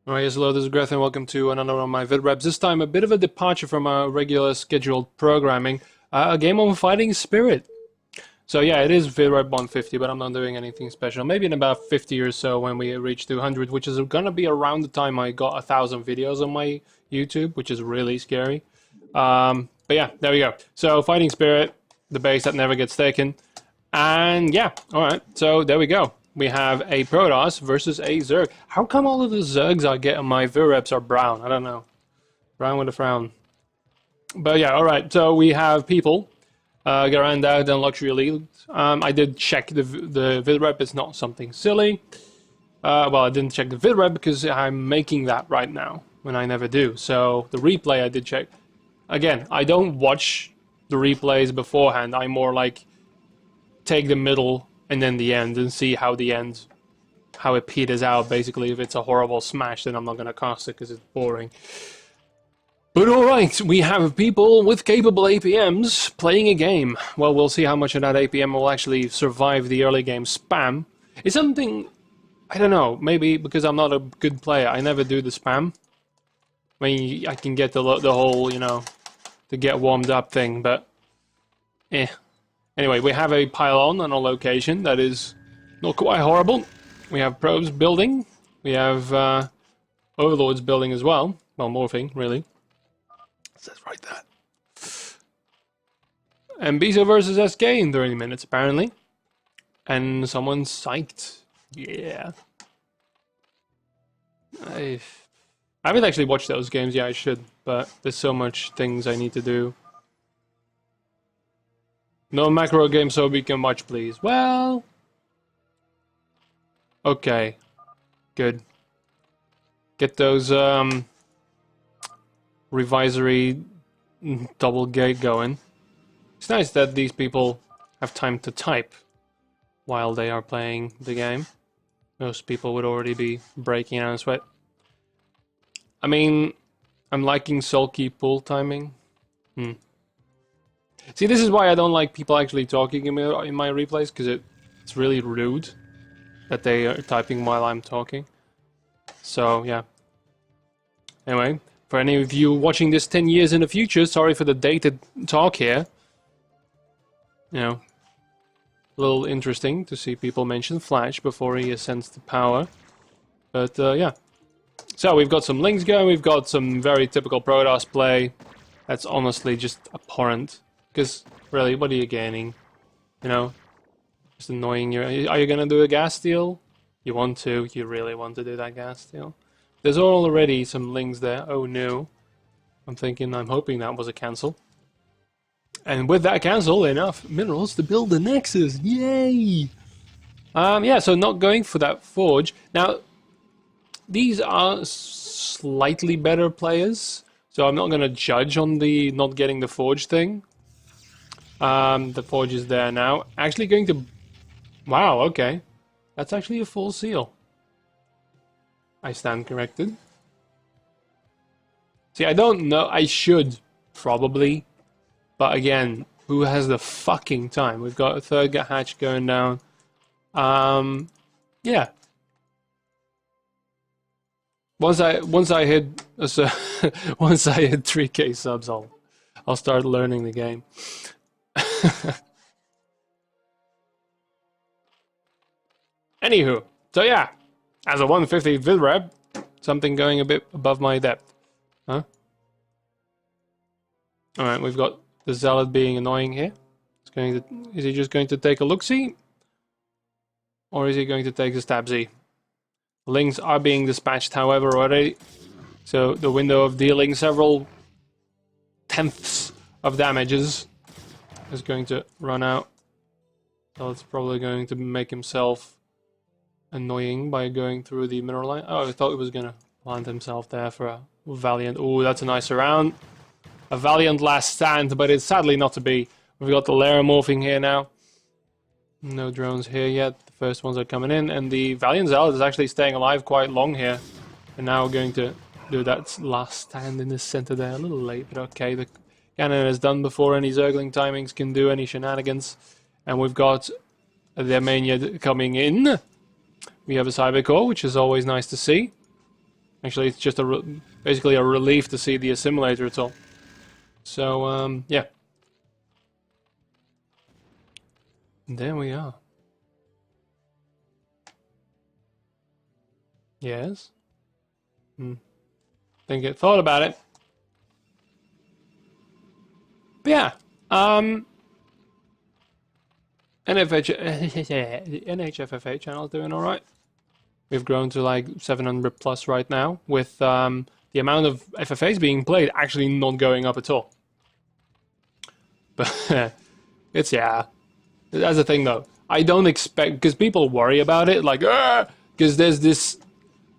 Alright, yes, hello, this is Greth and welcome to another one of my Vidreps. This time a bit of a departure from our regular scheduled programming. A game on Fighting Spirit. So yeah, it is Vidrep 150, but I'm not doing anything special. Maybe in about 50 or so when we reach 200, which is gonna be around the time I got 1,000 videos on my YouTube, which is really scary. But yeah, there we go. So Fighting Spirit, the base that never gets taken. And yeah, alright, so there we go. We have a Protoss versus a Zerg. How come all of the Zergs I get on my Vidreps are brown? I don't know. Brown with a frown. But yeah, alright, so we have people. Garandad and Luxury Elite. I did check the Vidrep, it's not something silly. Well, I didn't check the Vidrep because I'm making that right now, when I never do. So the replay I did check. Again, I don't watch the replays beforehand. I more like take the middle and then the end and see how the end, how it peters out. Basically, if it's a horrible smash, then I'm not going to cast it because it's boring. But alright, we have people with capable APMs playing a game. Well, we'll see how much of that APM will actually survive the early game spam. It's something, I don't know, maybe because I'm not a good player, I never do the spam. I mean, I can get the whole, you know, to get warmed up thing, but eh. Anyway, we have a pylon on a location that is not quite horrible. We have probes building. We have overlords building as well. Well, morphing, really. It says right there. And Biso versus SK in 30 minutes, apparently. And someone's psyched. Yeah. I haven't actually watched those games. Yeah, I should. But there's so much things I need to do. No macro game so we can watch, please. Well... Okay. Good. Get those, revisory double gate going. It's nice that these people have time to type while they are playing the game. Most people would already be breaking out in sweat. I mean, I'm liking sulky pull timing. See, this is why I don't like people actually talking in my replays, because it's really rude that they are typing while I'm talking. So, yeah. Anyway, for any of you watching this 10 years in the future, sorry for the dated talk here. You know, a little interesting to see people mention Flash before he ascends to power. But, yeah. So, we've got some links going, we've got some very typical Protoss play. That's honestly just abhorrent. Because, really, what are you gaining? You know? Just annoying you. Are you gonna do a gas steal? You want to. You really want to do that gas steal. There's already some links there. Oh no. I'm hoping that was a cancel. And with that cancel, enough minerals to build the Nexus. Yay! Yeah, so not going for that Forge. Now, these are slightly better players. So I'm not gonna judge on the not getting the Forge thing. The Forge is there now. Actually going to... Wow, okay. That's actually a full seal. I stand corrected. See, I don't know. I should, probably. But again, who has the fucking time? We've got a third hatch going down. Yeah. Once I hit once I hit 3K subs, I'll start learning the game. Anywho, so yeah, as a 150 Vidrep, something going a bit above my depth. Huh? Alright, we've got the Zealot being annoying here. Is he just going to take a look-see? Or is he going to take the stab-see? Lings are being dispatched, however, already. So the window of dealing several tenths of damages is going to run out. So it's probably going to make himself annoying by going through the mineral line. Oh, I thought he was going to plant himself there for a Valiant. Oh, that's a nice round. A Valiant last stand, but it's sadly not to be. We've got the lair morphing here now. No drones here yet. The first ones are coming in, and the Valiant Zealot is actually staying alive quite long here. And now we're going to do that last stand in the center there. A little late, but okay. The cannon is done before any Zergling timings can do any shenanigans. And we've got the Armenia coming in. We have a Cybercore, which is always nice to see. Actually, it's just basically a relief to see the assimilator at all. So, yeah. There we are. Yes? Thought about it. But yeah, NHFFA channel is doing alright. We've grown to like 700 plus right now, with the amount of FFAs being played actually not going up at all. But it's, yeah, that's the thing though. I don't expect, because people worry about it, like, because there's this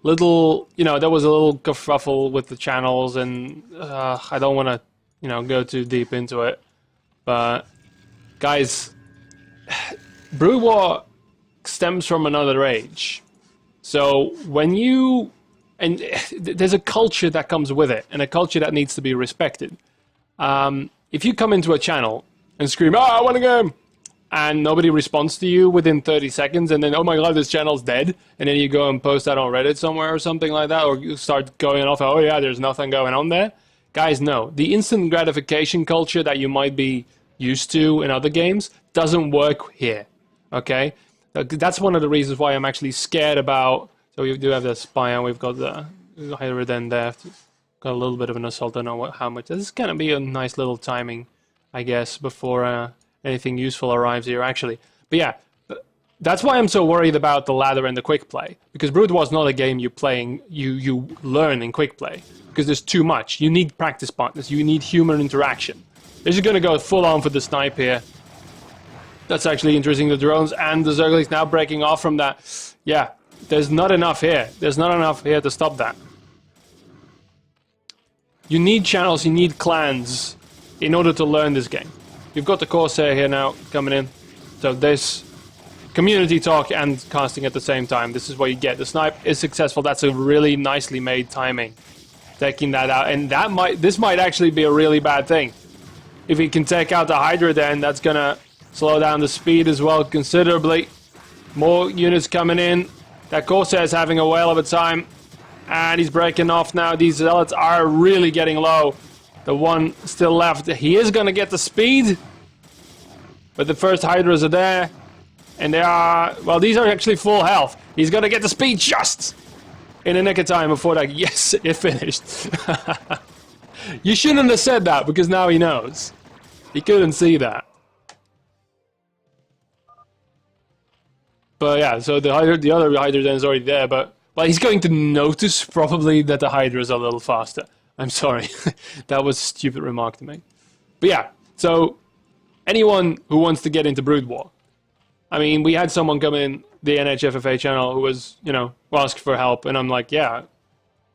little, there was a little kerfuffle with the channels, and I don't want to, go too deep into it. But, guys, Brood War stems from another age. So when and there's a culture that comes with it, and a culture that needs to be respected. If you come into a channel and scream, I want a game, and nobody responds to you within 30 seconds, and then, oh my god, this channel's dead, and then you go and post that on Reddit somewhere or something like that, or you start going off, oh yeah, there's nothing going on there. Guys, no. The instant gratification culture that you might be used to in other games doesn't work here, okay? That's one of the reasons why I'm actually scared about... So we do have the spy, and we've got the Hydra den there. Got a little bit of an assault, I don't know how much. This is going to be a nice little timing, I guess, before anything useful arrives here, actually. But yeah, that's why I'm so worried about the ladder and the quick play. Because Brood War is not a game you learn in quick play. Because there's too much. You need practice partners. You need human interaction. They're just going to go full on for the snipe here. That's actually interesting. The drones and the Zerglings now breaking off from that. Yeah, there's not enough here. There's not enough here to stop that. You need channels, you need clans in order to learn this game. You've got the Corsair here now coming in. So this community talk and casting at the same time. This is what you get. The snipe is successful. That's a really nicely made timing. Taking that out. And this might actually be a really bad thing. If he can take out the Hydra, then that's going to slow down the speed as well considerably. More units coming in. That Corsair is having a whale of a time. And he's breaking off now. These Zealots are really getting low. The one still left. He is going to get the speed. But the first Hydras are there. And they are... Well, these are actually full health. He's going to get the speed just in the nick of time before that... Yes, it finished. You shouldn't have said that, because now he knows. He couldn't see that. But yeah, so the other Hydra then is already there, but... Well, he's going to notice probably that the Hydra is a little faster. I'm sorry. That was a stupid remark to make. But yeah, so anyone who wants to get into Brood War. I mean, we had someone come in the NHFFA channel who was, asked for help. And I'm like, yeah,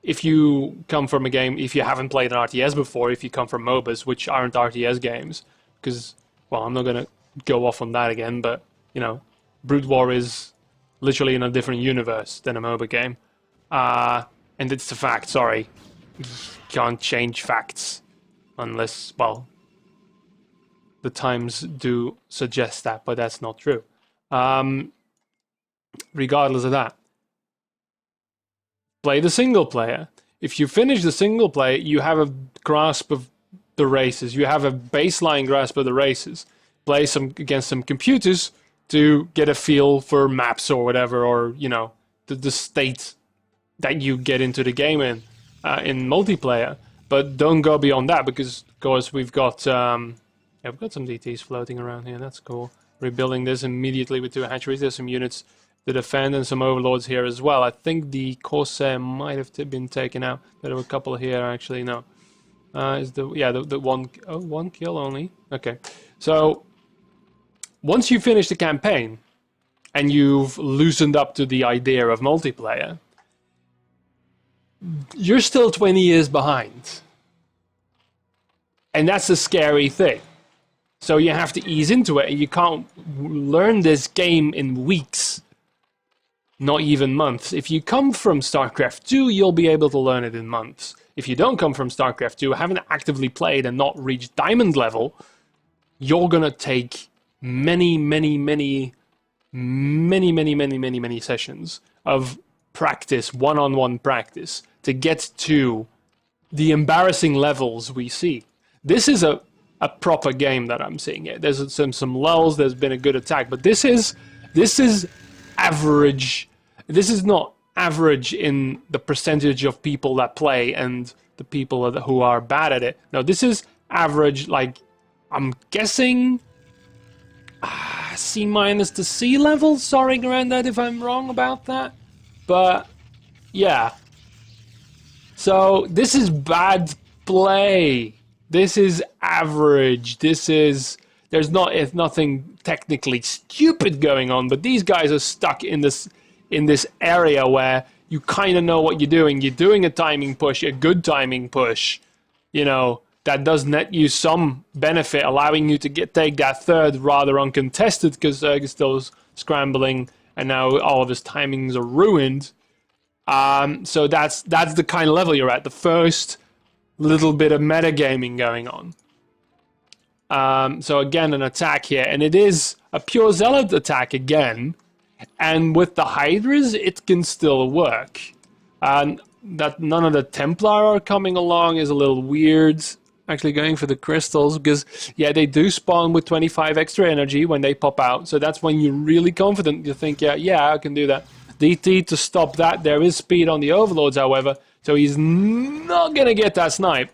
if you come from a game, if you haven't played an RTS before, if you come from MOBAs, which aren't RTS games, because, well, I'm not going to go off on that again, but, Brood War is... literally in a different universe than a MOBA game. And it's a fact, sorry. Can't change facts. Unless, well... the times do suggest that, but that's not true. Regardless of that. Play the single player. If you finish the single player, you have a grasp of the races. You have a baseline grasp of the races. Play against some computers... to get a feel for maps or whatever, or, the state that you get into the game in multiplayer. But don't go beyond that, because, of course, we've got some DTs floating around here. That's cool. Rebuilding this immediately with 2 hatcheries. There's some units to defend and some overlords here as well. I think the Corsair might have been taken out. There were a couple here, actually. No. The one kill only. Okay. So... once you finish the campaign, and you've loosened up to the idea of multiplayer, you're still 20 years behind. And that's a scary thing. So you have to ease into it, and you can't learn this game in weeks, not even months. If you come from Starcraft 2, you'll be able to learn it in months. If you don't come from Starcraft 2, haven't actively played and not reached diamond level, you're gonna take... many sessions of practice, one-on-one practice, to get to the embarrassing levels we see. This is a proper game that I'm seeing here. There's some lulls, there's been a good attack, but this is average. This is not average in the percentage of people that play and the people who are bad at it. No, this is average, like, I'm guessing C- to C level. Sorry, Grandad, if I'm wrong about that. But, yeah. So, this is bad play. This is average. There's nothing technically stupid going on, but these guys are stuck in this area where you kind of know what you're doing. You're doing a timing push, a good timing push, you know, that does net you some benefit, allowing you to take that third rather uncontested, because Zerg is still scrambling, and now all of his timings are ruined. So that's the kind of level you're at. The first little bit of metagaming going on. So again, an attack here, and it is a pure Zealot attack again. And with the Hydras, it can still work. That none of the Templar are coming along is a little weird. Actually going for the crystals, because, yeah, they do spawn with 25 extra energy when they pop out. So that's when you're really confident. You think, yeah, I can do that. DT to stop that. There is speed on the Overlords, however. So he's not going to get that snipe.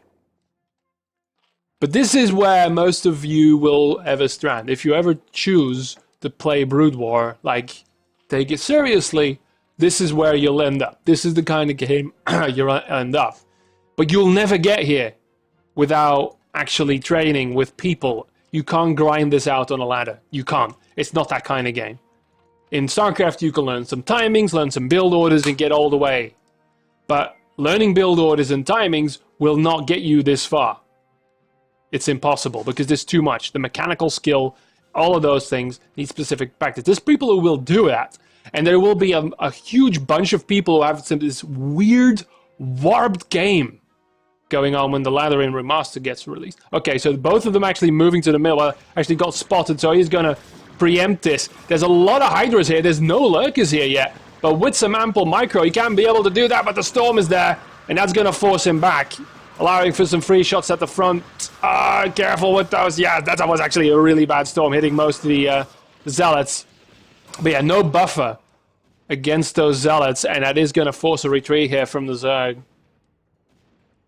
But this is where most of you will ever strand. If you ever choose to play Brood War, like, take it seriously, this is where you'll end up. This is the kind of game you'll end up. But you'll never get here without actually training with people. You can't grind this out on a ladder. You can't. It's not that kind of game. In Starcraft, you can learn some timings, learn some build orders, and get all the way. But learning build orders and timings will not get you this far. It's impossible, because there's too much. The mechanical skill, all of those things need specific practice. There's people who will do that, and there will be a huge bunch of people who have this weird, warped game going on when the Ladder in Remaster gets released. Okay, so both of them actually moving to the middle. Well, actually got spotted, so he's going to preempt this. There's a lot of Hydras here. There's no Lurkers here yet, but with some ample micro, he can be able to do that, but the Storm is there, and that's going to force him back, allowing for some free shots at the front. Careful with those. Yeah, that was actually a really bad Storm, hitting most of the Zealots. But yeah, no buffer against those Zealots, and that is going to force a retreat here from the Zerg.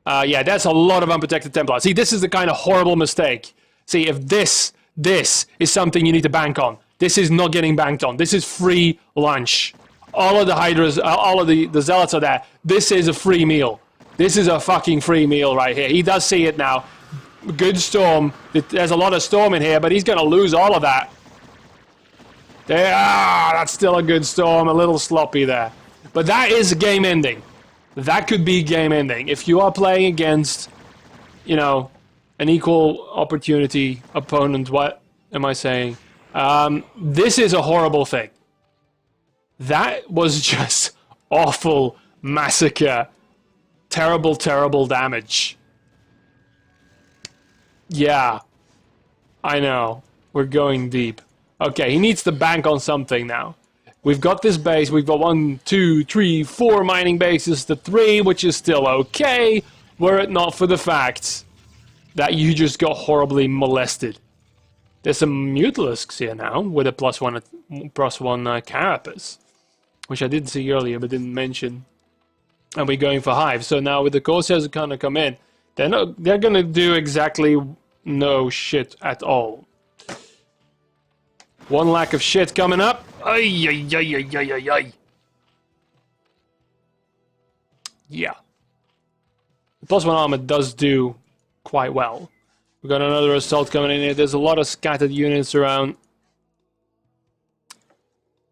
Yeah, that's a lot of unprotected Templar. See, this is the kind of horrible mistake. See, if this is something you need to bank on. This is not getting banked on. This is free lunch. All of the Hydras, all of the Zealots are there. This is a free meal. This is a fucking free meal right here. He does see it now. Good Storm. There's a lot of Storm in here, but he's going to lose all of that. That's still a good Storm. A little sloppy there. But that is game ending. That could be game ending. If you are playing against, you know, an equal opportunity opponent, what am I saying? This is a horrible thing. That was just awful massacre. Terrible, terrible damage. Yeah, I know. We're going deep. Okay, he needs to bank on something now. We've got this base. We've got 1, 2, 3, 4 mining bases to 3, which is still okay, were it not for the fact that you just got horribly molested. There's some Mutalisks here now with a +1 carapace, which I did see earlier but didn't mention. And we're going for Hive. So now with the Corsairs kind of come in, they're going to do exactly no shit at all. One lack of shit coming up. Ay, ay, ay, ay, ay, ay, ay. Yeah. The +1 armor does do quite well. We've got another assault coming in here. There's a lot of scattered units around.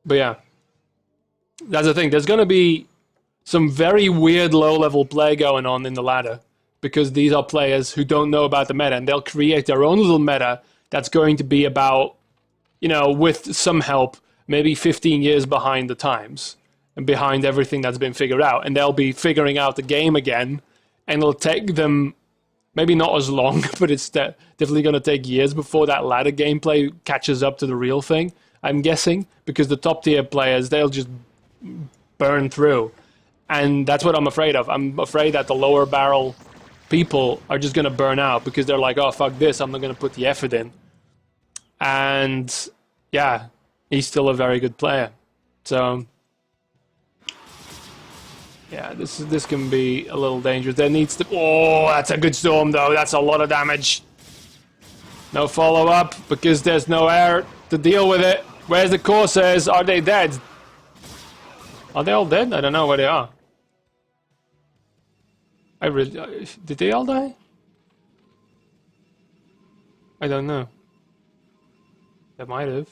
But yeah. That's the thing. There's going to be some very weird low-level play going on in the ladder, because these are players who don't know about the meta, and they'll create their own little meta that's going to be about, you know, with some help, maybe 15 years behind the times and behind everything that's been figured out. And they'll be figuring out the game again, and it'll take them maybe not as long, but it's definitely going to take years before that ladder gameplay catches up to the real thing, I'm guessing, because the top tier players, they'll just burn through. And that's what I'm afraid of. I'm afraid that the lower barrel people are just going to burn out because they're like, oh, fuck this, I'm not going to put the effort in. And, yeah, he's still a very good player. So, yeah, this can be a little dangerous. There needs to... Oh, that's a good storm, though. That's a lot of damage. No follow-up because there's no air to deal with it. Where's the Corsairs? Are they dead? Are they all dead? I don't know where they are. I really... did they all die? I don't know. They might have.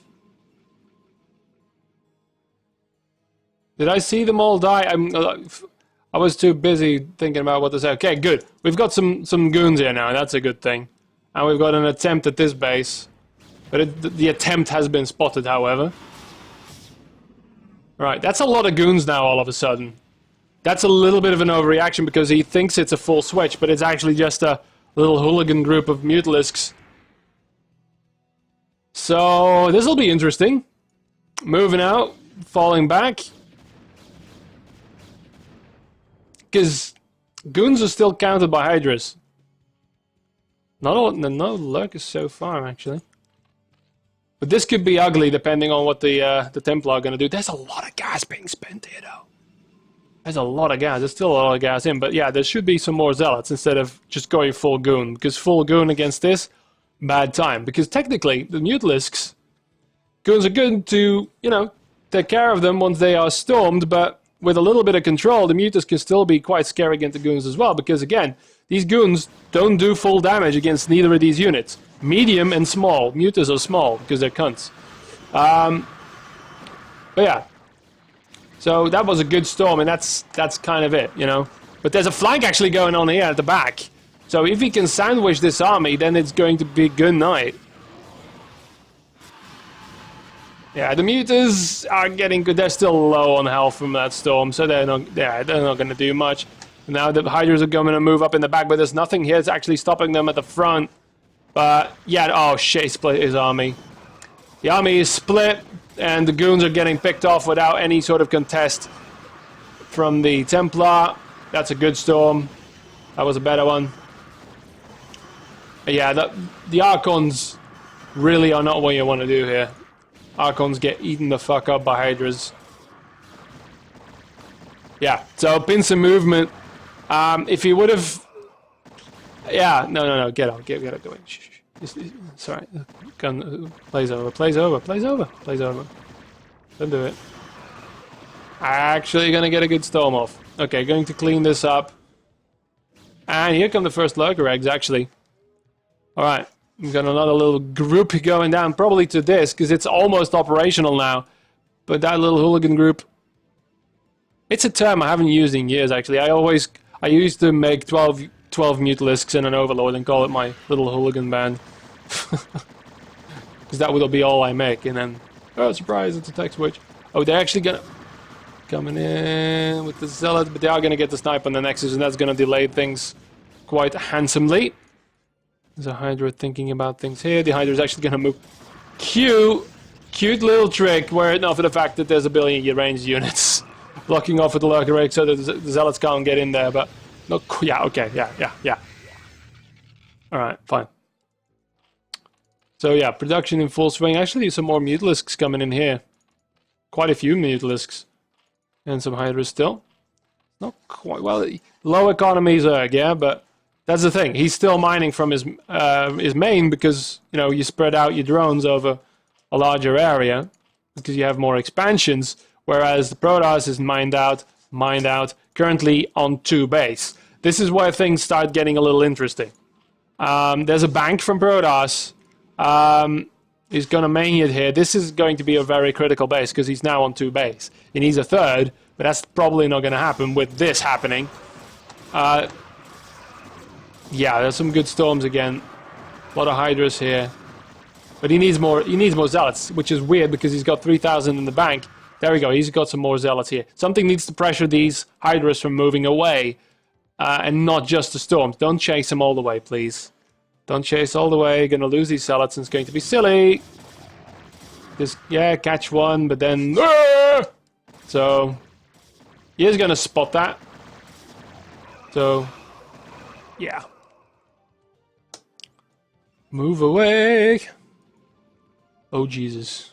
Did I see them all die? I was too busy thinking about what to say. Okay, good. We've got some goons here now. That's a good thing. And we've got an attempt at this base. But the attempt has been spotted, however. Right, that's a lot of goons now all of a sudden. That's a little bit of an overreaction because he thinks it's a full switch, but it's actually just a little hooligan group of Mutalisks. So, this'll be interesting. Moving out, falling back. Because goons are still counted by Hydras. No lurkers so far, actually. But this could be ugly depending on what the Templar are going to do. There's a lot of gas being spent here, though. There's a lot of gas. There's still a lot of gas in. But yeah, there should be some more Zealots instead of just going full goon. Because full goon against this, bad time. Because technically, the Mutalisks, goons are good to, you know, take care of them once they are stormed. But with a little bit of control, the Mutas can still be quite scary against the goons as well. Because again, these goons don't do full damage against neither of these units. Medium and small. Mutas are small because they're cunts. But yeah. So that was a good storm, and that's kind of it, you know. But there's a flank actually going on here at the back. So if he can sandwich this army, then it's going to be good night. Yeah, the Mutas are getting good. They're still low on health from that storm, so they're not going to do much. Now the Hydras are going to move up in the back, but there's nothing here that's actually stopping them at the front. But yeah, oh shit, he split his army. The army is split. And the goons are getting picked off without any sort of contest from the Templar. That's a good storm. That was a better one. But yeah, the Archons really are not what you want to do here. Archons get eaten the fuck up by Hydras. Yeah, so pincer movement. If he would have... Yeah, no, get out, get out, go away. Shh. Sorry, gun plays over. Don't do it. Actually gonna get a good storm off. Okay, going to clean this up. And here come the first lurker eggs, actually. Alright, we've got another little group going down, probably to this, because it's almost operational now. But that little hooligan group... It's a term I haven't used in years, actually. I used to make 12 Mutalisks and an Overlord and call it my little hooligan band. Because that will be all I make, and then... Oh, surprise, it's a tech switch. Oh, they're actually gonna... Coming in with the Zealot, but they are gonna get the snipe on the Nexus, and that's gonna delay things quite handsomely. There's a Hydra thinking about things here. The Hydra is actually gonna move... Cute little trick, were it not for the fact that there's a billion ranged units blocking off with the Lurker Egg so that the Zealots can't get in there, but... No, yeah, okay, yeah. Alright, fine. So yeah, production in full swing. Actually, some more Mutalisks coming in here. Quite a few Mutalisks. And some Hydras still. Not quite, well, low economy Zerg, yeah, but that's the thing. He's still mining from his main because, you know, you spread out your drones over a larger area because you have more expansions, whereas the Protoss is mined out, currently on 2 base. This is where things start getting a little interesting. There's a bank from Protoss. He's going to main it here. This is going to be a very critical base because he's now on 2 base. He needs a 3rd, but that's probably not going to happen with this happening. Yeah, there's some good storms again. A lot of Hydras here. But he needs more Zealots, which is weird because he's got 3,000 in the bank. There we go, he's got some more Zealots here. Something needs to pressure these Hydras from moving away, and not just the storms. Don't chase them all the way, please. Don't chase all the way, you're gonna lose these Zealots and it's going to be silly. Just, yeah, catch one, but then... So... He is gonna spot that. So, yeah. Move away. Oh, Jesus.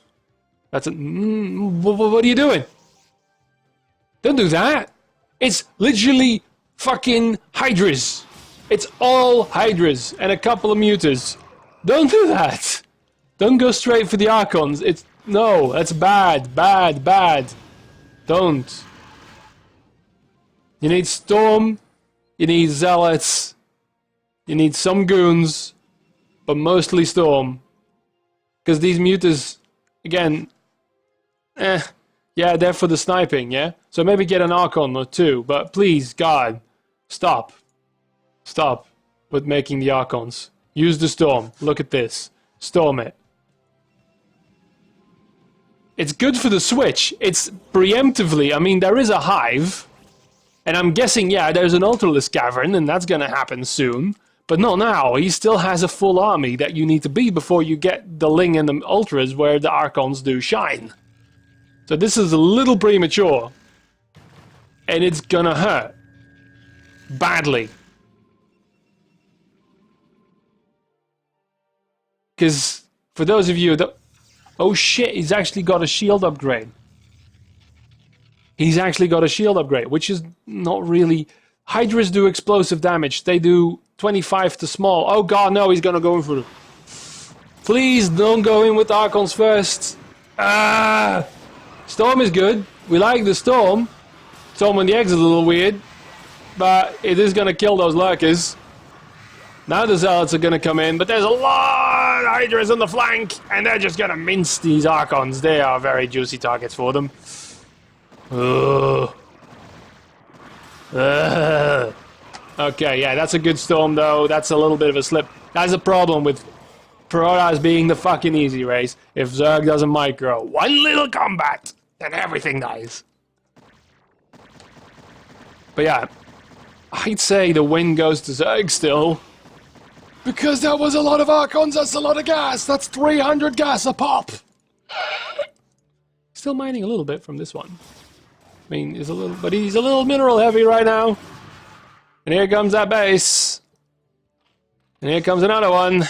That's a... what are you doing? Don't do that. It's literally fucking Hydras. It's all Hydras and a couple of Mutas. Don't do that. Don't go straight for the Archons. It's... No, that's bad, bad, bad. Don't. You need Storm. You need Zealots. You need some Goons. But mostly Storm. Because these Mutas, again... Yeah, they're for the sniping, yeah? So maybe get an Archon or two, but please, God, stop. Stop with making the Archons. Use the Storm. Look at this. Storm it. It's good for the Switch. It's preemptively, I mean, there is a Hive, and I'm guessing, yeah, there's an Ultralisk Cavern, and that's gonna happen soon, but not now. He still has a full army that you need to be before you get the Ling and the Ultras where the Archons do shine. So this is a little premature, and it's gonna hurt badly. Because for those of you that... Oh shit, he's actually got a shield upgrade. He's actually got a shield upgrade, which is not really... Hydras do explosive damage. They do 25 to small. Oh god, no, he's gonna go in for it. Please don't go in with Archons first. Ah! Storm is good. We like the Storm. Storm on the X is a little weird. But it is going to kill those Lurkers. Now the Zealots are going to come in. But there's a lot of Hydras on the flank. And they're just going to mince these Archons. They are very juicy targets for them. Ugh. Ugh. Okay, yeah, that's a good Storm though. That's a little bit of a slip. That's a problem with Protoss being the fucking easy race. If Zerg doesn't micro one little combat, then everything dies. But yeah, I'd say the win goes to Zerg still. Because that was a lot of Archons, that's a lot of gas. That's 300 gas a pop. Still mining a little bit from this one. I mean, he's a little mineral heavy right now. And here comes that base. And here comes another one.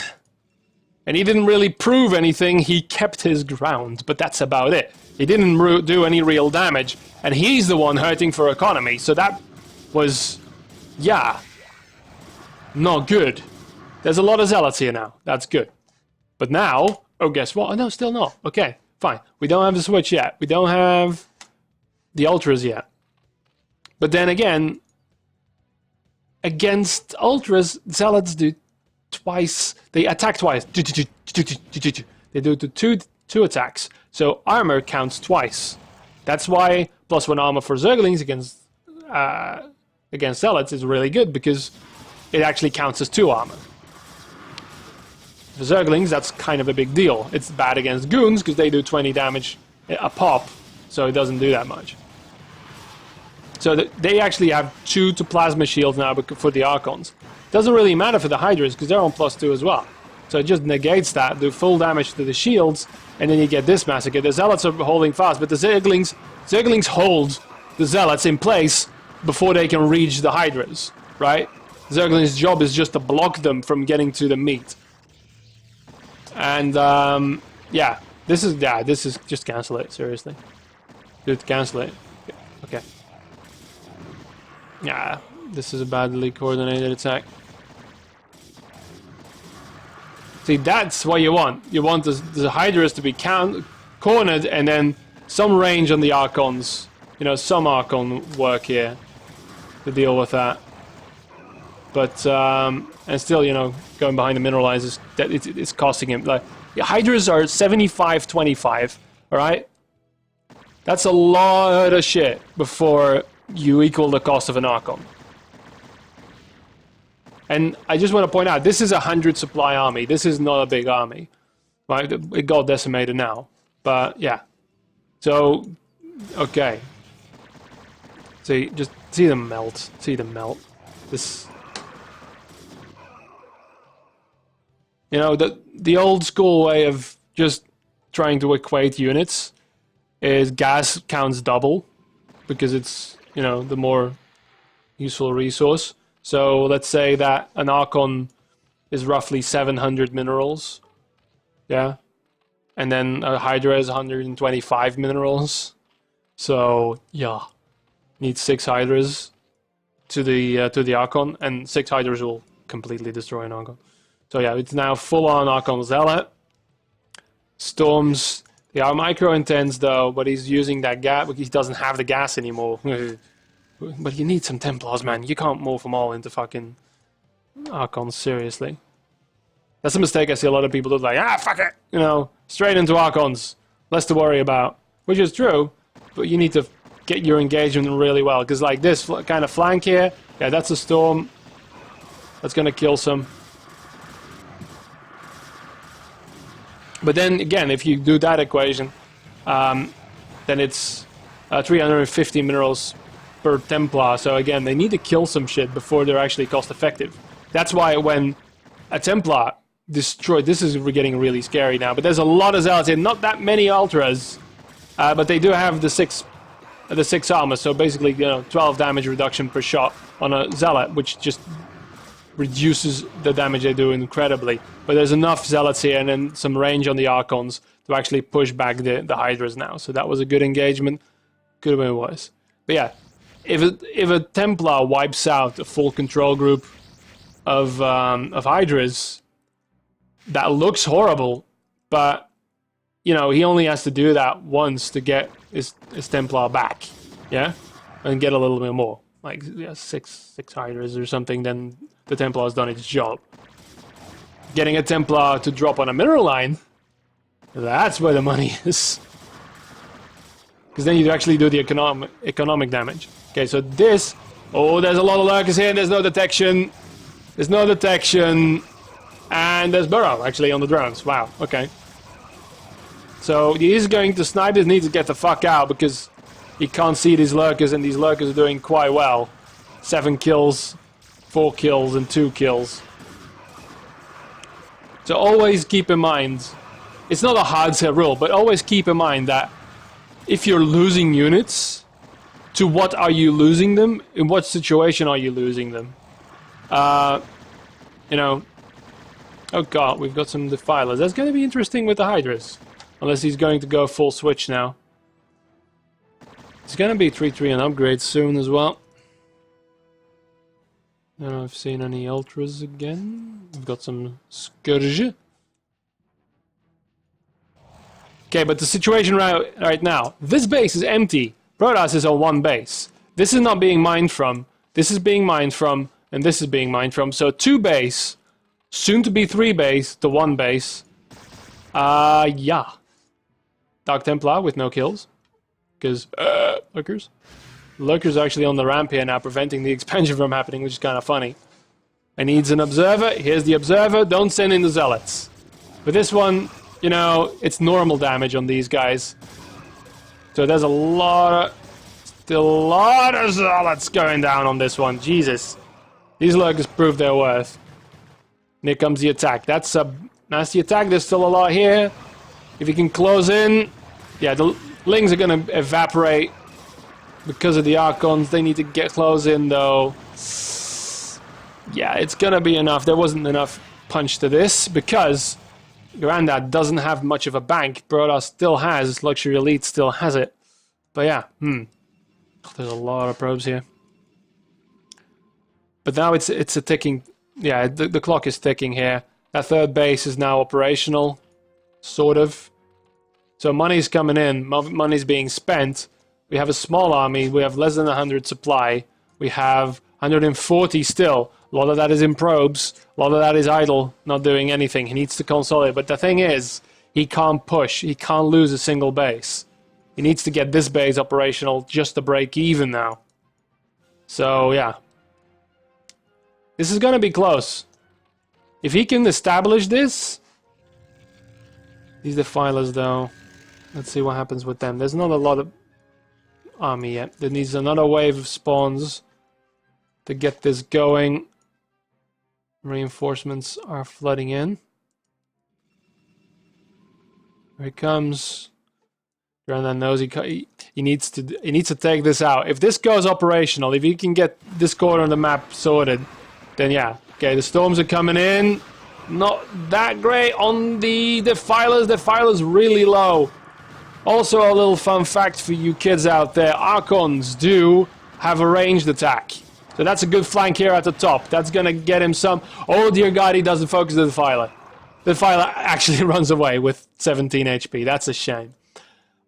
And he didn't really prove anything, he kept his ground, but that's about it. He didn't do any real damage, and he's the one hurting for economy, so that was, yeah, not good. There's a lot of Zealots here now, that's good. But now, oh guess what, oh no, still not, okay, fine. We don't have the Switch yet, we don't have the Ultras yet. But then again, against Ultras, Zealots do twice, they attack twice. They do two attacks. So armor counts twice. That's why +1 armor for Zerglings against Zealots is really good, because it actually counts as 2 armor. For Zerglings, that's kind of a big deal. It's bad against Goons, because they do 20 damage a pop, so it doesn't do that much. So they actually have 2 to plasma shields now for the Archons. Doesn't really matter for the Hydras, because they're on +2 as well. So it just negates that, do full damage to the shields, and then you get this massacre. The Zealots are holding fast, but the Zerglings hold the Zealots in place before they can reach the Hydras, right? Zerglings' job is just to block them from getting to the meat. And, yeah, this is, just cancel it, seriously. Dude, cancel it. Okay. Yeah, this is a badly coordinated attack. See, that's what you want. You want the Hydras to be cornered, and then some range on the Archons. You know, some Archon work here to deal with that. But, and still, you know, going behind the mineralizers, it's costing him. Like, the Hydras are 75-25, alright? That's a lot of shit before you equal the cost of an Archon. And I just want to point out, this is a 100 supply army. This is not a big army. Right? It got decimated now. But, yeah. So, okay. See, just see them melt. See them melt. This... You know, the old school way of just trying to equate units is gas counts double. Because it's you know, the more useful resource. So let's say that an Archon is roughly 700 minerals. Yeah. And then a Hydra is 125 minerals. So, yeah. Need 6 Hydras to the Archon, and 6 Hydras will completely destroy an Archon. So yeah, it's now full-on Archon Zealot. Storms, they are micro-intense though, but he's using that gas, he doesn't have the gas anymore. But you need some Templars, man. You can't morph them all into fucking Archons, seriously. That's a mistake I see a lot of people do, like, fuck it! You know, straight into Archons. Less to worry about. Which is true, but you need to get your engagement really well, because like this kind of flank here, yeah, that's a Storm. That's gonna kill some. But then again, if you do that equation, then it's 350 minerals per Templar. So again, they need to kill some shit before they're actually cost effective. That's why when a Templar destroyed, this is getting really scary now, but there's a lot of Zealots here, not that many Ultras, but they do have the six armor, so basically, you know, 12 damage reduction per shot on a Zealot, which just reduces the damage they do incredibly. But there's enough Zealots here and then some range on the Archons to actually push back the Hydras now. So that was a good engagement. Could have been worse. But yeah, if a Templar wipes out a full control group of Hydras, that looks horrible, but you know, he only has to do that once to get his Templar back, yeah? And get a little bit more. Like, yeah, six Hydras or something, then the Templar has done its job. Getting a Templar to drop on a mineral line, that's where the money is. Because then you actually do the economic damage. Okay, so this... Oh, there's a lot of lurkers here, and there's no detection. There's no detection. And there's Burrow, actually, on the drones. Wow, okay. So he's going to snipe. He needs to get the fuck out because he can't see these lurkers, and these lurkers are doing quite well. 7 kills, 4 kills, and 2 kills. So always keep in mind, it's not a hard set rule, but always keep in mind that if you're losing units, to what are you losing them? In what situation are you losing them? You know, oh god, we've got some Defilers. That's going to be interesting with the Hydras. Unless he's going to go full switch now. It's going to be 3-3 and upgrade soon as well. I don't know if I've seen any Ultras again. We've got some Scourge. Okay, but the situation right now. This base is empty. Protoss is on one base. This is not being mined from. This is being mined from. And this is being mined from. So 2 base. Soon to be 3 base to 1 base. Yeah. Dark Templar with no kills. Because, Lurkers. Lurkers are actually on the ramp here now, preventing the expansion from happening, which is kind of funny. It needs an Observer. Here's the Observer. Don't send in the Zealots. But this one, you know, it's normal damage on these guys. So there's still a lot of Zealots going down on this one. Jesus. These Lurkers prove their worth. And here comes the attack. That's a nasty attack. There's still a lot here. If you can close in, yeah, the Lings are going to evaporate because of the Archons. They need to get close in, though. Yeah, it's going to be enough. There wasn't enough punch to this because Grandad doesn't have much of a bank. Protoss still has. Luxury Elite still has it. But yeah, there's a lot of probes here. But now it's a ticking... Yeah, the clock is ticking here. That 3rd base is now operational. Sort of. So money's coming in, money's being spent. We have a small army, we have less than 100 supply. We have 140 still. A lot of that is in probes. A lot of that is idle, not doing anything. He needs to consolidate. But the thing is, he can't push. He can't lose a single base. He needs to get this base operational just to break even now. So, yeah. This is going to be close. If he can establish this... These Defilers, though... Let's see what happens with them. There's not a lot of army yet. There needs another wave of spawns to get this going. Reinforcements are flooding in. Here it comes. Granddad knows he needs to take this out. If this goes operational, if he can get this corner of the map sorted, then yeah. Okay, the storms are coming in. Not that great on the defilers. Defilers really low. Also, a little fun fact for you kids out there: Archons do have a ranged attack. So that's a good flank here at the top. That's gonna get him some. Oh dear God, he doesn't focus the defiler. The defiler actually runs away with 17 HP. That's a shame.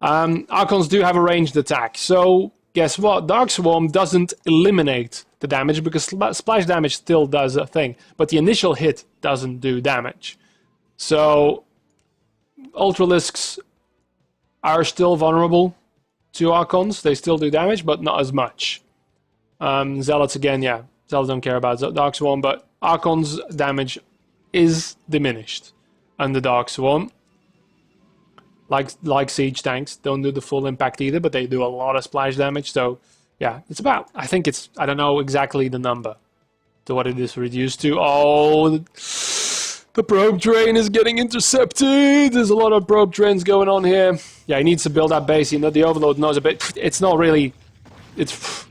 Archons do have a ranged attack. So guess what? Dark Swarm doesn't eliminate the damage because splash damage still does a thing, but the initial hit doesn't do damage. So Ultralisks are still vulnerable to Archons. They still do damage, but not as much. Zealots again, yeah. Zealots don't care about Dark Swarm, but Archon's damage is diminished under Dark Swarm. Like siege tanks, don't do the full impact either, but they do a lot of splash damage. So yeah, it's about, I think it's, I don't know exactly the number to what it is reduced to. Oh, the probe train is getting intercepted. There's a lot of probe trains going on here. Yeah, he needs to build that base. You know, the Overlord knows a bit. It's not really, it's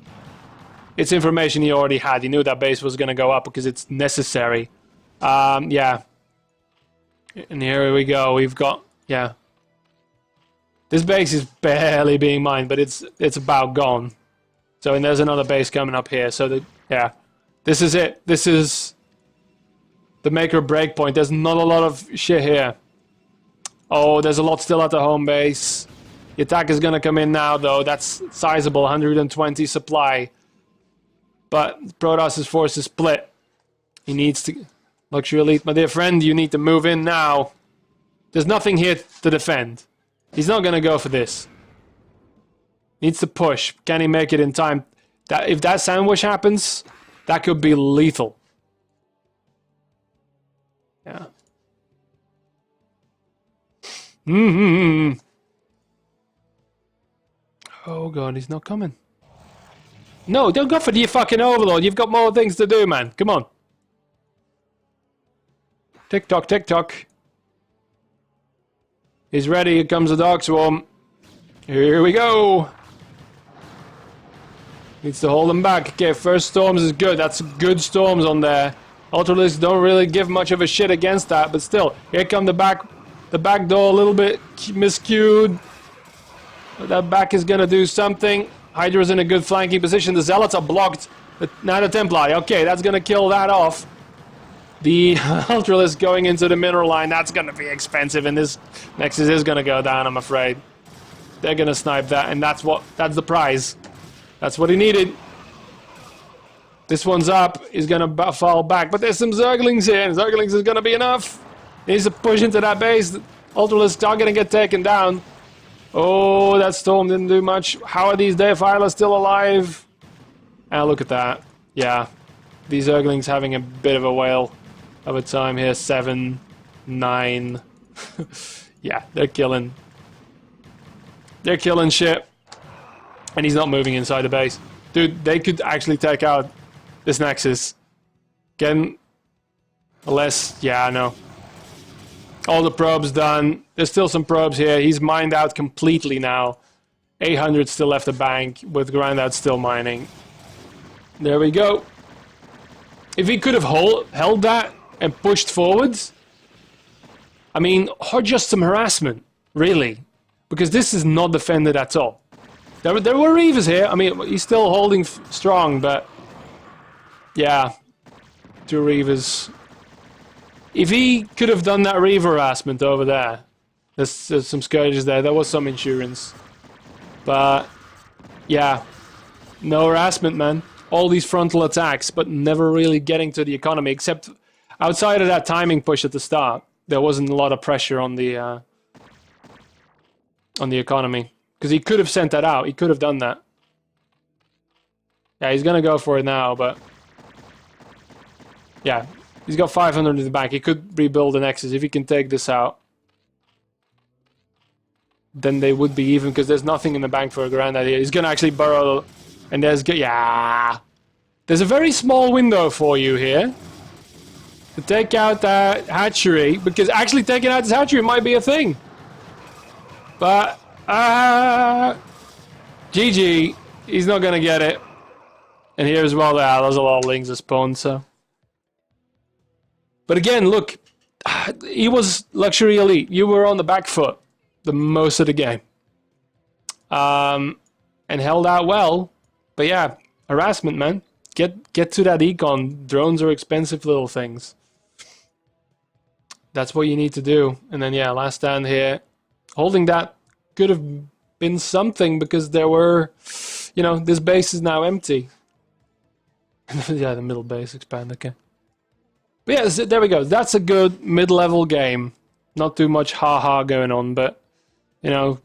information he already had. He knew that base was going to go up because it's necessary. Yeah. And here we go. We've got, yeah. This base is barely being mined, but it's about gone. So, and there's another base coming up here. So, yeah, this is it. This is the make or break point. There's not a lot of shit here. Oh, there's a lot still at the home base. The attack is going to come in now, though. That's sizable, 120 supply. But Protoss' force is split. He needs to... Luxury Elite, my dear friend, you need to move in now. There's nothing here to defend. He's not going to go for this. Needs to push. Can he make it in time? If that sandwich happens, that could be lethal. Yeah. Oh god, he's not coming. No, don't go for the fucking Overlord. You've got more things to do, man. Come on. Tick tock, tick tock. He's ready. Here comes the Dark Swarm. Here we go. Needs to hold them back. Okay, first storms is good. That's good storms on there. Ultralisks don't really give much of a shit against that, but still, here come the back door a little bit miscued. But that back is gonna do something. Hydra's in a good flanking position. The Zealots are blocked. Now the Templar. Okay, that's gonna kill that off. The Ultralisk going into the mineral line, that's going to be expensive, and this Nexus is going to go down, I'm afraid. They're going to snipe that, and that's the prize. That's what he needed. This one's up, he's going to fall back, but there's some Zerglings here, and Zerglings is going to be enough. He needs to push into that base. The Ultralisks are going to get taken down. Oh, that storm didn't do much. How are these Defilers still alive? Ah, look at that. Yeah, these Zerglings having a bit of a whale of a time here. 7, 9. Yeah, they're killing shit. And he's not moving inside the base. Dude, they could actually take out this Nexus. Again, unless, yeah, I know. All the probes done. There's still some probes here. He's mined out completely now. 800 still left the bank, with Granddad still mining. There we go. If he could have held that and pushed forwards, I mean, or just some harassment, really. Because this is not defended at all. There were Reavers here. I mean, he's still holding strong, but... Yeah. 2 Reavers. If he could have done that Reaver harassment over there, there's some Scourges there, there was some insurance. But, yeah. No harassment, man. All these frontal attacks, but never really getting to the economy, except outside of that timing push at the start. There wasn't a lot of pressure on the economy. Because he could have sent that out. He could have done that. Yeah, he's going to go for it now, but... Yeah, he's got 500 in the bank. He could rebuild the Nexus if he can take this out. Then they would be even, because there's nothing in the bank for a Granddad here. He's going to actually burrow... And there's... Yeah! There's a very small window for you here. To take out that hatchery. Because actually taking out this hatchery might be a thing. But... Ah! GG. He's not going to get it. And here as well, there's a lot of lings that spawned, so. But again, look. He was luxury elite. You were on the back foot the most of the game. And held out well. But yeah, harassment, man. Get to that econ. Drones are expensive little things. That's what you need to do. And then yeah, last stand here. Holding that could have been something because there were, you know, this base is now empty. Yeah, the middle base expand, okay. But yeah, there we go. That's a good mid-level game. Not too much ha-ha going on, but, you know,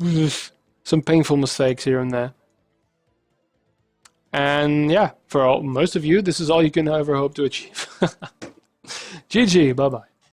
some painful mistakes here and there. And yeah, for most of you, this is all you can ever hope to achieve. GG, bye-bye.